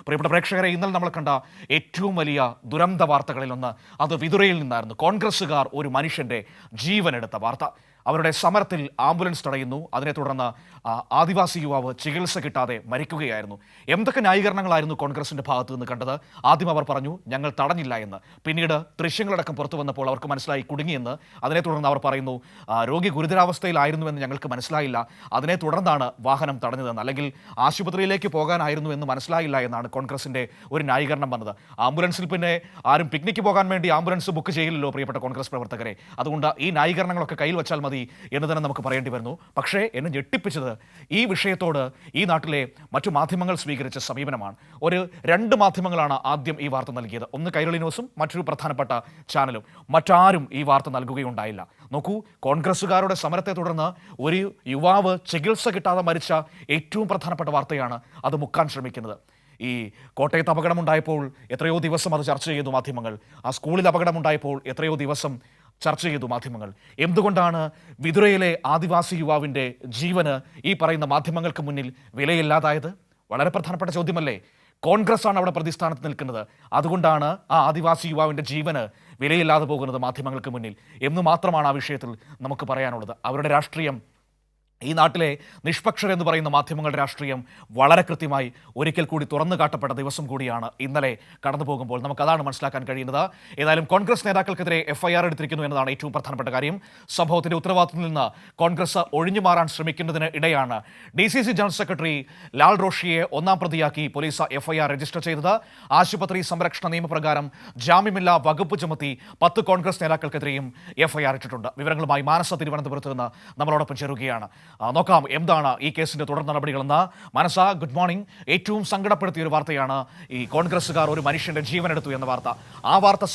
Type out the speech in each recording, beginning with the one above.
പ്രിയപ്പെട്ട പ്രേക്ഷകരെ, ഇന്നലെ നമ്മൾ കണ്ട ഏറ്റവും വലിയ ദുരന്ത വാർത്തകളിലൊന്ന് അത് വിതുരയിൽ നിന്നായിരുന്നു. കോൺഗ്രസ്സുകാർ ഒരു മനുഷ്യന്റെ ജീവനെടുത്ത വാർത്ത. അവരുടെ സമരത്തിൽ ആംബുലൻസ് തടയുന്നു. അതിനെ തുടർന്ന് ആദിവാസി യുവാവ് ചികിത്സ കിട്ടാതെ മരിക്കുകയായിരുന്നു. എന്തൊക്കെ ന്യായീകരണങ്ങളായിരുന്നു കോൺഗ്രസിന്റെ ഭാഗത്ത് നിന്ന് കണ്ടത്? ആദ്യം അവർ പറഞ്ഞു ഞങ്ങൾ തടഞ്ഞില്ല എന്ന്. പിന്നീട് ദൃശ്യങ്ങളടക്കം പുറത്തു വന്നപ്പോൾ അവർക്ക് മനസ്സിലായി കുടുങ്ങിയെന്ന്. അതിനെ തുടർന്ന് അവർ പറയുന്നു രോഗി ഗുരുതരാവസ്ഥയിലായിരുന്നുവെന്ന് ഞങ്ങൾക്ക് മനസ്സിലായില്ല, അതിനെ തുടർന്നാണ് വാഹനം തടഞ്ഞതെന്ന്, അല്ലെങ്കിൽ ആശുപത്രിയിലേക്ക് പോകാനായിരുന്നു എന്ന് മനസ്സിലായില്ല എന്നാണ് കോൺഗ്രസിന്റെ ഒരു ന്യായീകരണം വന്നത്. ആംബുലൻസിൽ പിന്നെ ആരും പിക്നിക്ക് പോകാൻ വേണ്ടി ആംബുലൻസ് ബുക്ക് ചെയ്യില്ലല്ലോ പ്രിയപ്പെട്ട കോൺഗ്രസ് പ്രവർത്തകരെ. അതുകൊണ്ട് ഈ ന്യായീകരണങ്ങളൊക്കെ കയ്യിൽ വെച്ചാൽ മതി എന്ന് തന്നെ നമുക്ക് പറയേണ്ടി വരുന്നു. പക്ഷേ എന്നെ ഞെട്ടിപ്പിച്ചത് ഈ വിഷയത്തോട് ഈ നാട്ടിലെ മറ്റു മാധ്യമങ്ങൾ സ്വീകരിച്ച സമീപനമാണ്. രണ്ട് മാധ്യമങ്ങളാണ് ആദ്യം ഈ വാർത്ത നൽകിയത്. ഒന്ന് കൈരളി ന്യൂസും മറ്റൊരു പ്രധാനപ്പെട്ട ചാനലും. മറ്റാരും ഈ വാർത്ത നൽകുകയുണ്ടായില്ല. നോക്കൂ, കോൺഗ്രസ്സുകാരുടെ സമരത്തെ തുടർന്ന് ഒരു യുവാവ് ചികിത്സ കിട്ടാതെ മരിച്ച ഏറ്റവും പ്രധാനപ്പെട്ട വാർത്തയാണ് അത് മുക്കാൻ ശ്രമിക്കുന്നത്. ഈ കോട്ടയത്ത് അപകടമുണ്ടായപ്പോൾ എത്രയോ ദിവസം അത് ചർച്ച ചെയ്തു മാധ്യമങ്ങൾ. ആ സ്കൂളിൽ അപകടമുണ്ടായപ്പോൾ എത്രയോ ദിവസം ചർച്ച ചെയ്തു മാധ്യമങ്ങൾ. എന്തുകൊണ്ടാണ് വിതുരയിലെ ആദിവാസി യുവാവിൻ്റെ ജീവന് ഈ പറയുന്ന മാധ്യമങ്ങൾക്ക് മുന്നിൽ വിലയില്ലാതായത്? വളരെ പ്രധാനപ്പെട്ട ചോദ്യമല്ലേ? കോൺഗ്രസ് ആണ് അവിടെ പ്രതിസ്ഥാനത്ത് നിൽക്കുന്നത്. അതുകൊണ്ടാണ് ആ ആദിവാസി യുവാവിൻ്റെ ജീവന് വിലയില്ലാതെ പോകുന്നത് മാധ്യമങ്ങൾക്ക് മുന്നിൽ എന്ന് മാത്രമാണ് ആ വിഷയത്തിൽ നമുക്ക് പറയാനുള്ളത്. അവരുടെ രാഷ്ട്രീയം, ഈ നാട്ടിലെ നിഷ്പക്ഷരെന്ന് പറയുന്ന മാധ്യമങ്ങളുടെ രാഷ്ട്രീയം വളരെ കൃത്യമായി ഒരിക്കൽ കൂടി തുറന്നു കാട്ടപ്പെട്ട ദിവസം കൂടിയാണ് ഇന്നലെ കടന്നു പോകുമ്പോൾ നമുക്കതാണ് മനസ്സിലാക്കാൻ കഴിയുന്നത്. ഏതായാലും കോൺഗ്രസ് നേതാക്കൾക്കെതിരെ FIR എടുത്തിരിക്കുന്നു എന്നതാണ് ഏറ്റവും പ്രധാനപ്പെട്ട കാര്യം. സംഭവത്തിന്റെ ഉത്തരവാദിത്തത്തിൽ നിന്ന് കോൺഗ്രസ് ഒഴിഞ്ഞു മാറാൻ ശ്രമിക്കുന്നതിന് ഇടെയാണ് DCC ജനറൽ സെക്രട്ടറി ലാൽ റോഷിയെ ഒന്നാം പ്രതിയാക്കി പോലീസ് FIR രജിസ്റ്റർ ചെയ്തത്. ആശുപത്രി സംരക്ഷണ നിയമപ്രകാരം ജാമ്യമില്ലാ വകുപ്പ് ചുമത്തി 10 കോൺഗ്രസ് നേതാക്കൾക്കെതിരെയും FIR ഇട്ടിട്ടുണ്ട്. വിവരങ്ങളുമായി മാനസ തിരുവനന്തപുരത്ത് നിന്ന് നമ്മളോടൊപ്പം ചേരുകയാണ്. നോക്കാം എന്താണ് ഈ കേസിന്റെ തുടർ നടപടികളെന്ന്. മനസ, ഗുഡ് മോർണിംഗ്. ഏറ്റവും സങ്കടപ്പെടുത്തിയ ഒരു വാർത്തയാണ് ഈ കോൺഗ്രസ്സുകാർ ഒരു മനുഷ്യന്റെ ജീവനെടുത്തു എന്ന വാർത്ത. ആ വാർത്ത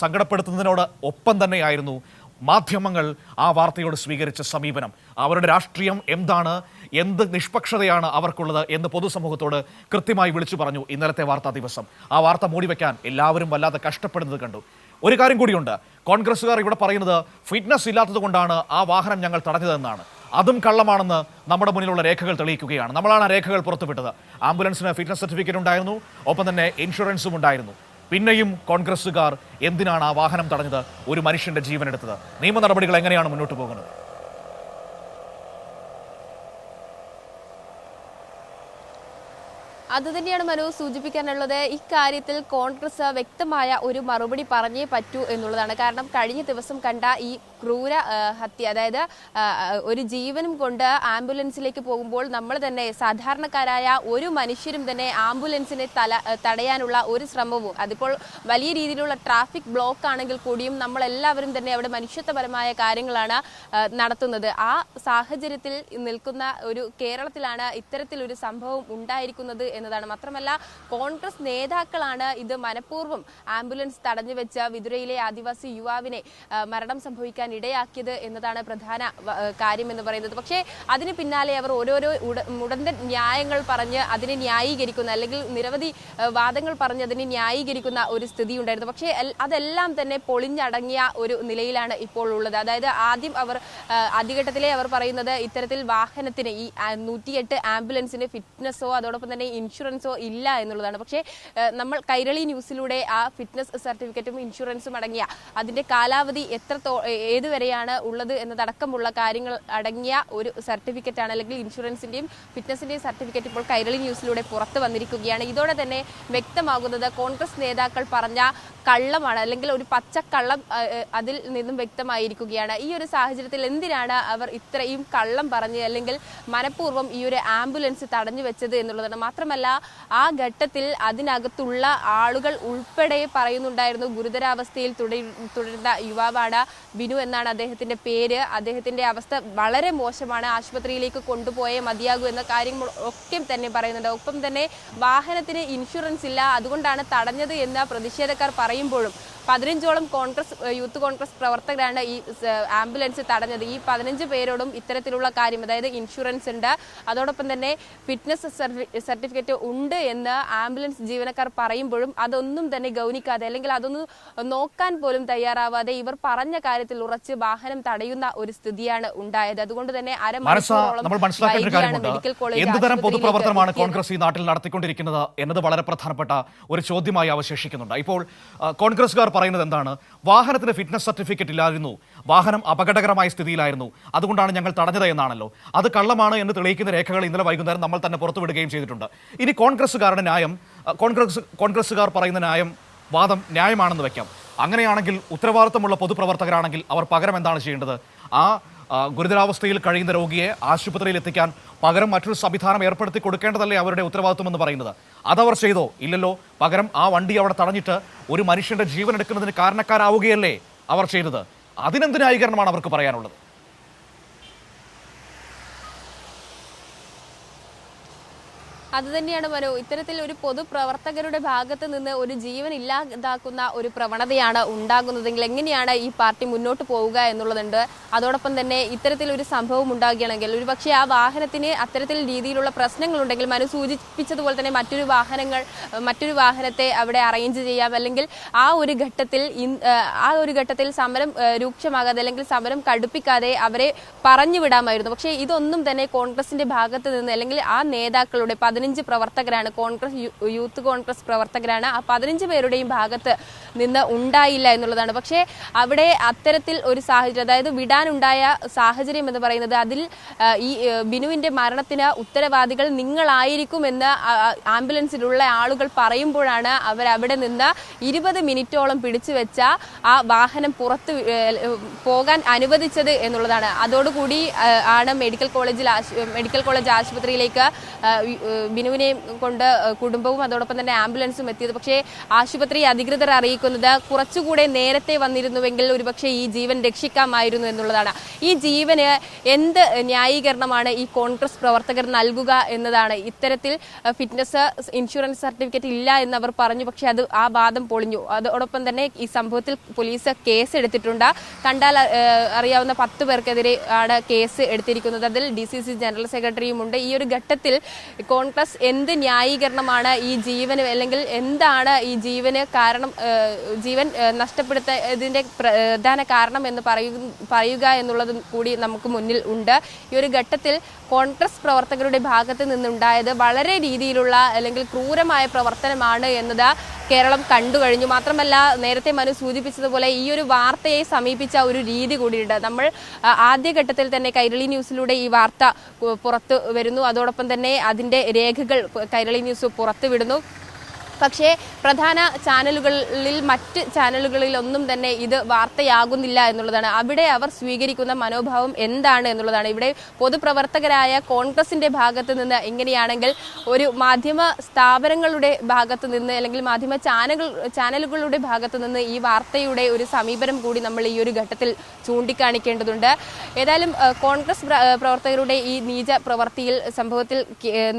സങ്കടപ്പെടുത്തുന്നതിനോട് ഒപ്പം തന്നെയായിരുന്നു മാധ്യമങ്ങൾ ആ വാർത്തയോട് സ്വീകരിച്ച സമീപനം. അവരുടെ രാഷ്ട്രീയം എന്താണ്, എന്ത് നിഷ്പക്ഷതയാണ് അവർക്കുള്ളത് എന്ന് പൊതുസമൂഹത്തോട് കൃത്യമായി വിളിച്ചു പറഞ്ഞു ഇന്നലത്തെ വാർത്താ ദിവസം. ആ വാർത്ത മൂടിവെക്കാൻ എല്ലാവരും വല്ലാതെ കഷ്ടപ്പെടുന്നത് കണ്ടു. ഒരു കാര്യം കൂടിയുണ്ട്, കോൺഗ്രസ്സുകാർ ഇവിടെ പറയുന്നത് ഫിറ്റ്നസ് ഇല്ലാത്തത് കൊണ്ടാണ് ആ വാഹനം ഞങ്ങൾ തടഞ്ഞതെന്നാണ്. അതും കള്ളമാണെന്ന് നമ്മുടെ മുന്നിലുള്ള രേഖകൾ തെളിയിക്കുകയാണ്. നമ്മളാണ് ആ രേഖകൾ പുറത്തുവിട്ടത്. ആംബുലൻസിന് ഫിറ്റ്നസ് സർട്ടിഫിക്കറ്റ് ഉണ്ടായിരുന്നു, ഒപ്പം തന്നെ ഇൻഷുറൻസും ഉണ്ടായിരുന്നു. പിന്നെയും കോൺഗ്രസ്സുകാർ എന്തിനാണ് ആ വാഹനം തടഞ്ഞത്, ഒരു മനുഷ്യന്റെ ജീവനെടുത്തത്? നിയമ നടപടികൾ എങ്ങനെയാണ് മുന്നോട്ട് പോകുന്നത്? അതുതന്നെയാണ് മനു സൂചിപ്പിക്കാനുള്ളത്. ഇക്കാര്യത്തിൽ കോൺഗ്രസ് വ്യക്തമായ ഒരു മറുപടി പറഞ്ഞേ പറ്റൂ എന്നുള്ളതാണ്. കാരണം കഴിഞ്ഞ ദിവസം കണ്ട ഈ ക്രൂര ഹത്യ, അതായത് ഒരു ജീവനും കൊണ്ട് ആംബുലൻസിലേക്ക് പോകുമ്പോൾ നമ്മൾ തന്നെ സാധാരണക്കാരായ ഒരു മനുഷ്യരും തന്നെ ആംബുലൻസിനെ തടയാനുള്ള ഒരു ശ്രമവും, അതിപ്പോൾ വലിയ രീതിയിലുള്ള ട്രാഫിക് ബ്ലോക്ക് ആണെങ്കിൽ കൂടിയും നമ്മളെല്ലാവരും തന്നെ അവിടെ മനുഷ്യത്വപരമായ കാര്യങ്ങളാണ് നടത്തുന്നത്. ആ സാഹചര്യത്തിൽ നിൽക്കുന്ന ഒരു കേരളത്തിലാണ് ഇത്തരത്തിലൊരു സംഭവം ഉണ്ടായിരിക്കുന്നത് എന്നതാണ്. മാത്രമല്ല കോൺഗ്രസ് നേതാക്കളാണ് ഇത് മനഃപൂർവ്വം ആംബുലൻസ് തടഞ്ഞു വെച്ച വിതുരയിലെ ആദിവാസി യുവാവിനെ മരണം സംഭവിക്കാൻ ഇടയാക്കിയത് എന്നതാണ് പ്രധാന കാര്യം എന്ന് പറയുന്നത്. പക്ഷേ അതിന് പിന്നാലെ അവർ ഓരോരോ മുടന്തൻ ന്യായങ്ങൾ പറഞ്ഞ് അതിനെ ന്യായീകരിക്കുന്ന, അല്ലെങ്കിൽ നിരവധി വാദങ്ങൾ പറഞ്ഞ് അതിനെ ന്യായീകരിക്കുന്ന ഒരു സ്ഥിതി ഉണ്ടായിരുന്നു. പക്ഷേ അതെല്ലാം തന്നെ പൊളിഞ്ഞടങ്ങിയ ഒരു നിലയിലാണ് ഇപ്പോൾ ഉള്ളത്. അതായത് ആദ്യഘട്ടത്തിലെ അവർ പറയുന്നത് ഇത്തരത്തിൽ വാഹനത്തിന് ഈ 108 ആംബുലൻസിന് ഫിറ്റ്നസ്സോ അതോടൊപ്പം തന്നെ ഇൻഷുറൻസോ ഇല്ല എന്നുള്ളതാണ്. പക്ഷേ നമ്മൾ കൈരളി ന്യൂസിലൂടെ ആ ഫിറ്റ്നസ് സർട്ടിഫിക്കറ്റും ഇൻഷുറൻസും അടങ്ങിയ അതിന്റെ കാലാവധി ഏതുവരെയാണ് ഉള്ളത് എന്നതടക്കമുള്ള കാര്യങ്ങൾ അടങ്ങിയ ഒരു സർട്ടിഫിക്കറ്റാണ്, അല്ലെങ്കിൽ ഇൻഷുറൻസിന്റെയും ഫിറ്റ്നസിന്റെയും സർട്ടിഫിക്കറ്റ് ഇപ്പോൾ കൈരളി ന്യൂസിലൂടെ പുറത്തു വന്നിരിക്കുകയാണ്. ഇതോടെ തന്നെ വ്യക്തമാകുന്നത് കോൺഗ്രസ് നേതാക്കൾ പറഞ്ഞ കള്ളമാണ്, അല്ലെങ്കിൽ ഒരു പച്ചക്കള്ളം അതിൽ നിന്നും വ്യക്തമായിരിക്കുകയാണ്. ഈ ഒരു സാഹചര്യത്തിൽ എന്തിനാണ് അവർ ഇത്രയും കള്ളം പറഞ്ഞ് അല്ലെങ്കിൽ മനഃപൂർവ്വം ഈ ഒരു ആംബുലൻസ് തടഞ്ഞു വെച്ചത് എന്നുള്ളതാണ്. മാത്രമല്ല ആ ഘട്ടത്തിൽ അതിനകത്തുള്ള ആളുകൾ ഉൾപ്പെടെ പറയുന്നുണ്ടായിരുന്നു ഗുരുതരാവസ്ഥയിൽ തുടരുന്ന യുവാവാണ് ബിനു എന്നാണ് അദ്ദേഹത്തിന്റെ പേര്. അദ്ദേഹത്തിന്റെ അവസ്ഥ വളരെ മോശമാണ്, ആശുപത്രിയിലേക്ക് കൊണ്ടുപോയേ മതിയാകൂ എന്ന കാര്യങ്ങൾ ഒക്കെ തന്നെ പറയുന്നുണ്ട്. ഒപ്പം തന്നെ വാഹനത്തിന് ഇൻഷുറൻസ് ഇല്ല, അതുകൊണ്ടാണ് തടഞ്ഞത് എന്ന് പ്രതിഷേധക്കാർ പറയുമ്പോഴും 15ഓളം യൂത്ത് കോൺഗ്രസ് പ്രവർത്തകരാണ് ഈ ആംബുലൻസ് തടഞ്ഞത്. ഈ 15 പേരോടും ഇത്തരത്തിലുള്ള കാര്യം, അതായത് ഇൻഷുറൻസ് ഉണ്ട്, അതോടൊപ്പം തന്നെ ഫിറ്റ്നസ് സർട്ടിഫിക്കറ്റ് ഉണ്ട് എന്ന് ആംബുലൻസ് ജീവനക്കാർ പറയുമ്പോഴും അതൊന്നും തന്നെ ഗൗനിക്കാതെ, അല്ലെങ്കിൽ അതൊന്നും നോക്കാൻ പോലും തയ്യാറാവാതെ ഇവർ പറഞ്ഞ കാര്യത്തിൽ ഉറച്ച് വാഹനം തടയുന്ന ഒരു സ്ഥിതിയാണ് ഉണ്ടായത്. അതുകൊണ്ട് തന്നെ എന്തുതരം പൊതുപ്രവർത്തനമാണ് കോൺഗ്രസ് ഈ നാട്ടിൽ നടത്തിക്കൊണ്ടിരിക്കുന്നത് എന്നത് വളരെ പ്രധാനപ്പെട്ട ഒരു ചോദ്യമായി അവശേഷിക്കുന്നുണ്ട്. ഇപ്പോൾ കോൺഗ്രസ്സുകാർ പറയുന്നത് എന്താണ്? വാഹനത്തിന് ഫിറ്റ്നസ് സർട്ടിഫിക്കറ്റ് ഇല്ലായിരുന്നു, വാഹനം അപകടകരമായ സ്ഥിതിയിലായിരുന്നു, അതുകൊണ്ടാണ് ഞങ്ങൾ തടഞ്ഞത് എന്നാണല്ലോ. അത് കള്ളമാണ് എന്ന് തെളിയിക്കുന്ന രേഖകൾ ഇന്നലെ വൈകുന്നേരം നമ്മൾ തന്നെ പുറത്തുവിടുകയും ചെയ്തിട്ടുണ്ട്. ഇനി കോൺഗ്രസ്സുകാരുടെ ന്യായം, കോൺഗ്രസ്സുകാർ പറയുന്ന വാദം ന്യായമാണെന്ന് വെക്കാം. അങ്ങനെയാണെങ്കിൽ ഉത്തരവാദിത്തമുള്ള പൊതുപ്രവർത്തകരാണെങ്കിൽ അവർ പകരം എന്താണ് ചെയ്യേണ്ടത്? ആ ഗുരുതരാവസ്ഥയിൽ കഴിയുന്ന രോഗിയെ ആശുപത്രിയിൽ എത്തിക്കാൻ പകരം മറ്റൊരു സംവിധാനം ഏർപ്പെടുത്തി കൊടുക്കേണ്ടതല്ലേ അവരുടെ ഉത്തരവാദിത്വം എന്ന് പറയുന്നത്? അതവർ ചെയ്തോ? ഇല്ലല്ലോ. പകരം ആ വണ്ടി അവിടെ തടഞ്ഞിട്ട് ഒരു മനുഷ്യന്റെ ജീവൻ എടുക്കുന്നതിന് കാരണക്കാരാവുകയല്ലേ അവർ ചെയ്തത്. അതിനെന്ത് ന്യായീകരണമാണ് അവർക്ക് പറയാനുള്ളത്? അതുതന്നെയാണ് മനു, ഇത്തരത്തിൽ ഒരു പൊതുപ്രവർത്തകരുടെ ഭാഗത്ത് നിന്ന് ഒരു ജീവൻ ഇല്ലാതാക്കുന്ന ഒരു പ്രവണതയാണ് ഉണ്ടാകുന്നതെങ്കിൽ എങ്ങനെയാണ് ഈ പാർട്ടി മുന്നോട്ട് പോവുക എന്നുള്ളതുണ്ട്. അതോടൊപ്പം തന്നെ ഇത്തരത്തിൽ ഒരു സംഭവം ഉണ്ടാകുകയാണെങ്കിൽ ഒരുപക്ഷെ ആ വാഹനത്തിന് അത്തരത്തിൽ രീതിയിലുള്ള പ്രശ്നങ്ങളുണ്ടെങ്കിൽ മനു സൂചിപ്പിച്ചതുപോലെ തന്നെ മറ്റൊരു വാഹനത്തെ അവിടെ അറേഞ്ച് ചെയ്യാം, അല്ലെങ്കിൽ ആ ഒരു ഘട്ടത്തിൽ സമരം രൂക്ഷമാകാതെ അല്ലെങ്കിൽ സമരം കടുപ്പിക്കാതെ അവരെ പറഞ്ഞു വിടാമായിരുന്നു. പക്ഷേ ഇതൊന്നും തന്നെ കോൺഗ്രസിന്റെ ഭാഗത്ത് നിന്ന്, അല്ലെങ്കിൽ ആ നേതാക്കളുടെ 15 പ്രവർത്തകരാണ്, യൂത്ത് കോൺഗ്രസ് പ്രവർത്തകരാണ്, ആ 15 പേരുടെയും ഭാഗത്ത് നിന്ന് ഉണ്ടായില്ല എന്നുള്ളതാണ്. പക്ഷേ അവിടെ അത്തരത്തിൽ ഒരു സാഹചര്യം, അതായത് വിടാനുണ്ടായ സാഹചര്യം എന്ന് പറയുന്നത്, അതിൽ ഈ ബിനുവിന്റെ മരണത്തിന് ഉത്തരവാദികൾ നിങ്ങളായിരിക്കുമെന്ന് ആംബുലൻസിലുള്ള ആളുകൾ പറയുമ്പോഴാണ് അവരവിടെ നിന്ന് 20 മിനിറ്റോളം പിടിച്ചു വെച്ച ആ വാഹനം പുറത്ത് പോകാൻ അനുവദിച്ചത് എന്നുള്ളതാണ്. അതോടുകൂടി ആണ് മെഡിക്കൽ കോളേജ് ആശുപത്രിയിലേക്ക് ബിനുവിനെ കൊണ്ട് കുടുംബവും അതോടൊപ്പം തന്നെ ആംബുലൻസും എത്തിയത്. പക്ഷേ ആശുപത്രി അധികൃതർ അറിയിക്കുന്നത് കുറച്ചുകൂടെ നേരത്തെ വന്നിരുന്നുവെങ്കിൽ ഒരുപക്ഷെ ഈ ജീവൻ രക്ഷിക്കാമായിരുന്നു എന്നുള്ളതാണ്. ഈ ജീവന് എന്ത് ന്യായീകരണമാണ് ഈ കോൺഗ്രസ് പ്രവർത്തകർ നൽകുക എന്നതാണ്. ഇത്തരത്തിൽ ഫിറ്റ്നസ് ഇൻഷുറൻസ് സർട്ടിഫിക്കറ്റ് ഇല്ല എന്നവർ പറഞ്ഞു, പക്ഷെ ആ വാദം പൊളിഞ്ഞു. അതോടൊപ്പം തന്നെ ഈ സംഭവത്തിൽ പോലീസ് കേസ് എടുത്തിട്ടുണ്ട്. കണ്ടാൽ അറിയാവുന്ന 10 പേർക്കെതിരെ ആണ് കേസ് എടുത്തിരിക്കുന്നത്. അതിൽ DCC ജനറൽ സെക്രട്ടറിയുമുണ്ട്. ഈ ഒരു ഘട്ടത്തിൽ കോൺഗ്രസ് എന്ത് ന്യായീകരണമാണ് ഈ ജീവന്, അല്ലെങ്കിൽ എന്താണ് ഈ ജീവന് കാരണം, ജീവൻ നഷ്ടപ്പെടുത്തതിന്റെ പ്രധാന കാരണം എന്ന് പറയുക എന്നുള്ളതും കൂടി നമുക്ക് മുന്നിൽ ഉണ്ട്. ഈ ഒരു ഘട്ടത്തിൽ കോൺഗ്രസ് പ്രവർത്തകരുടെ ഭാഗത്ത് നിന്നുണ്ടായത് വളരെ രീതിയിലുള്ള അല്ലെങ്കിൽ ക്രൂരമായ പ്രവർത്തനമാണ് എന്നത് കേരളം കണ്ടുകഴിഞ്ഞു. മാത്രമല്ല, നേരത്തെ മനു സൂചിപ്പിച്ചതുപോലെ ഈ ഒരു വാർത്തയെ സമീപിച്ച ഒരു രീതി കൂടിയുണ്ട്. നമ്മൾ ആദ്യഘട്ടത്തിൽ തന്നെ കൈരളി ന്യൂസിലൂടെ ഈ വാർത്ത പുറത്തു വരുന്നു, അതോടൊപ്പം തന്നെ അതിന്റെ രേഖകൾ കൈരളി ന്യൂസ് പുറത്തുവിടുന്നു. പക്ഷേ പ്രധാന മറ്റ് ചാനലുകളിലൊന്നും തന്നെ ഇത് വാർത്തയാകുന്നില്ല എന്നുള്ളതാണ്. അവിടെ അവർ സ്വീകരിക്കുന്ന മനോഭാവം എന്താണ് എന്നുള്ളതാണ്. ഇവിടെ പൊതുപ്രവർത്തകരായ കോൺഗ്രസിന്റെ ഭാഗത്ത് നിന്ന് എങ്ങനെയാണെങ്കിൽ ഒരു മാധ്യമ സ്ഥാപനങ്ങളുടെ ഭാഗത്ത് നിന്ന്, അല്ലെങ്കിൽ മാധ്യമ ചാനലുകളുടെ ഭാഗത്ത് നിന്ന് ഈ വാർത്തയുടെ ഒരു സമീപനം കൂടി നമ്മൾ ഈ ഒരു ഘട്ടത്തിൽ ചൂണ്ടിക്കാണിക്കേണ്ടതുണ്ട്. ഏതായാലും കോൺഗ്രസ് പ്രവർത്തകരുടെ ഈ നീച പ്രവൃത്തിയിൽ സംഭവത്തിൽ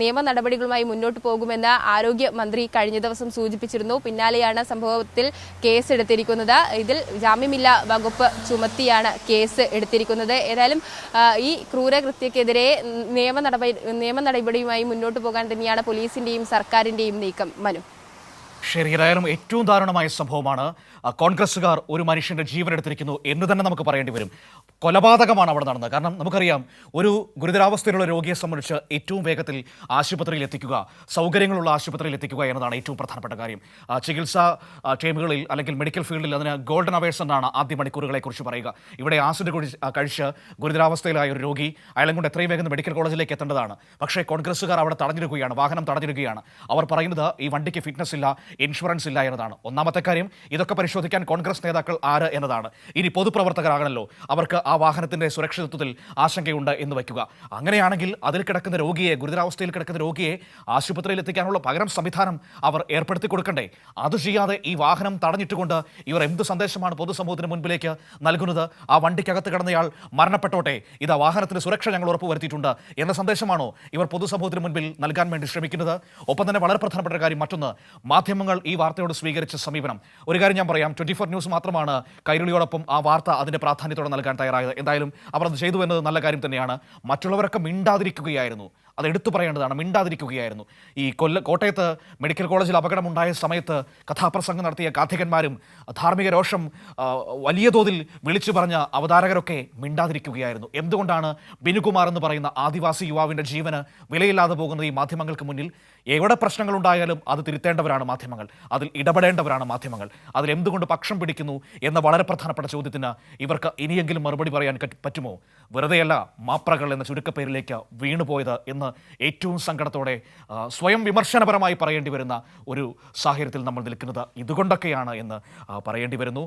നിയമ നടപടികളുമായി മുന്നോട്ട് പോകുമെന്ന് ആരോഗ്യമന്ത്രി കഴിഞ്ഞ ദിവസം സൂചിപ്പിച്ചിരുന്നു. പിന്നാലെയാണ് സംഭവത്തിൽ കേസ് എടുത്തിരിക്കുന്നത്. ഇതിൽ ജാമ്യമില്ലാ വകുപ്പ് ചുമത്തിയാണ് കേസ് എടുത്തിരിക്കുന്നത്. ഏതായാലും ഈ ക്രൂരകൃത്യക്കെതിരെ നിയമ നടപടിയുമായി മുന്നോട്ട് പോകാൻ തന്നെയാണ് പോലീസിന്റെയും സർക്കാരിന്റെയും നീക്കം. മനു, ശരി, ഏതായാലും ഏറ്റവും ദാരുണമായ സംഭവമാണ്. കോൺഗ്രസ്സുകാർ ഒരു മനുഷ്യന്റെ ജീവൻ എടുത്തിരിക്കുന്നു എന്ന് തന്നെ നമുക്ക് പറയേണ്ടി വരും. കൊലപാതകമാണ് അവിടെ നടന്നത്. കാരണം നമുക്കറിയാം, ഒരു ഗുരുതരാവസ്ഥയിലുള്ള രോഗിയെ സംബന്ധിച്ച് ഏറ്റവും വേഗത്തിൽ ആശുപത്രിയിൽ എത്തിക്കുക, സൗകര്യങ്ങളുള്ള ആശുപത്രിയിൽ എത്തിക്കുക എന്നതാണ് ഏറ്റവും പ്രധാനപ്പെട്ട കാര്യം. ചികിത്സാ ടീമുകളിൽ അല്ലെങ്കിൽ മെഡിക്കൽ ഫീൽഡിൽ അതിന് ഗോൾഡൻ അവേഴ്സ് എന്നാണ് ആദ്യ മണിക്കൂറുകളെക്കുറിച്ച് പറയുക. ഇവിടെ ആസിഡ് കഴിച്ച് ഗുരുതരാവസ്ഥയിലായ ഒരു രോഗി, അയാളെ കൊണ്ട് എത്രയും വേഗം മെഡിക്കൽ കോളേജിലേക്ക് എത്തേണ്ടതാണ്. പക്ഷേ കോൺഗ്രസ്സുകാർ അവിടെ തടഞ്ഞിരിക്കുകയാണ്, വാഹനം തടഞ്ഞിരിക്കുകയാണ്. അവർ പറയുന്നത് ഈ വണ്ടിക്ക് ഫിറ്റ്നസ് ഇല്ല, ഇൻഷുറൻസ് ഇല്ല എന്നതാണ്. ഒന്നാമത്തെ കാര്യം, ഇതൊക്കെ പരിശോധിക്കാൻ കോൺഗ്രസ് നേതാക്കൾ ആര് എന്നതാണ്. ഇനി പൊതുപ്രവർത്തകരാകണല്ലോ, അവർക്ക് ആ വാഹനത്തിന്റെ സുരക്ഷിതത്വത്തിൽ ആശങ്കയുണ്ട് എന്ന് വയ്ക്കുക. അങ്ങനെയാണെങ്കിൽ അതിൽ കിടക്കുന്ന രോഗിയെ, ഗുരുതരാവസ്ഥയിൽ കിടക്കുന്ന രോഗിയെ ആശുപത്രിയിൽ എത്തിക്കാനുള്ള പകരം സംവിധാനം അവർ ഏർപ്പെടുത്തി കൊടുക്കണ്ടേ? അത് ചെയ്യാതെ ഈ വാഹനം തടഞ്ഞിട്ടുകൊണ്ട് ഇവർ എന്ത് സന്ദേശമാണ് പൊതുസമൂഹത്തിന് മുൻപിലേക്ക് നൽകുന്നത്? ആ വണ്ടിക്കകത്ത് കിടന്നയാൾ മരണപ്പെട്ടോട്ടെ, ഇതാ വാഹനത്തിന്റെ സുരക്ഷ ഞങ്ങൾ ഉറപ്പുവരുത്തിയിട്ടുണ്ട് എന്ന സന്ദേശമാണോ ഇവർ പൊതുസമൂഹത്തിന് മുൻപിൽ നൽകാൻ വേണ്ടി ശ്രമിക്കുന്നത്? ഒപ്പം തന്നെ വളരെ പ്രധാനപ്പെട്ട കാര്യം മറ്റൊന്ന്, മാധ്യമ മാധ്യമങ്ങൾ ഈ വാർത്തയോട് സ്വീകരിച്ച സമീപനം, ഒരു കാര്യം ഞാൻ പറയാം, 24 ന്യൂസ് മാത്രമാണ് കൈരളിയോടൊപ്പം ആ വാർത്ത അതിന്റെ പ്രാധാന്യത്തോടെ നൽകാൻ തയ്യാറായത്. എന്തായാലും അവർ അത് ചെയ്തു എന്നത് നല്ല കാര്യം തന്നെയാണ്. മറ്റുള്ളവരൊക്കെ മിണ്ടാതിരിക്കുകയായിരുന്നു, അത് എടുത്തു പറയേണ്ടതാണ്, മിണ്ടാതിരിക്കുകയായിരുന്നു. ഈ കോട്ടയത്ത് മെഡിക്കൽ കോളേജിൽ അപകടമുണ്ടായ സമയത്ത് കഥാപ്രസംഗം നടത്തിയ കാഥികന്മാരും ധാർമ്മിക രോഷം വലിയ തോതിൽ വിളിച്ചു പറഞ്ഞ അവതാരകരൊക്കെ മിണ്ടാതിരിക്കുകയായിരുന്നു. എന്തുകൊണ്ടാണ് ബിനുകുമാർ എന്ന് പറയുന്ന ആദിവാസി യുവാവിൻ്റെ ജീവന് വിലയില്ലാതെ പോകുന്നത്? ഈ മാധ്യമങ്ങൾക്ക് മുന്നിൽ എവിടെ പ്രശ്നങ്ങളുണ്ടായാലും അത് തിരുത്തേണ്ടവരാണ് മാധ്യമങ്ങൾ, അതിൽ ഇടപെടേണ്ടവരാണ് മാധ്യമങ്ങൾ. അതിൽ എന്തുകൊണ്ട് പക്ഷം പിടിക്കുന്നു എന്ന വളരെ പ്രധാനപ്പെട്ട ചോദ്യത്തിന് ഇവർക്ക് ഇനിയെങ്കിലും മറുപടി പറയാൻ പറ്റുമോ? വെറുതെയല്ല മാപ്രകൾ എന്ന ചുരുക്കപ്പേരിലേക്ക് വീണുപോയത് എന്ന് ഏറ്റവും സങ്കടത്തോടെ സ്വയം വിമർശനപരമായി പറയേണ്ടി വരുന്ന ഒരു സാഹചര്യത്തിൽ നമ്മൾ നിൽക്കുന്നത് ഇതുകൊണ്ടൊക്കെയാണ് എന്ന് പറയേണ്ടി വരുന്നു.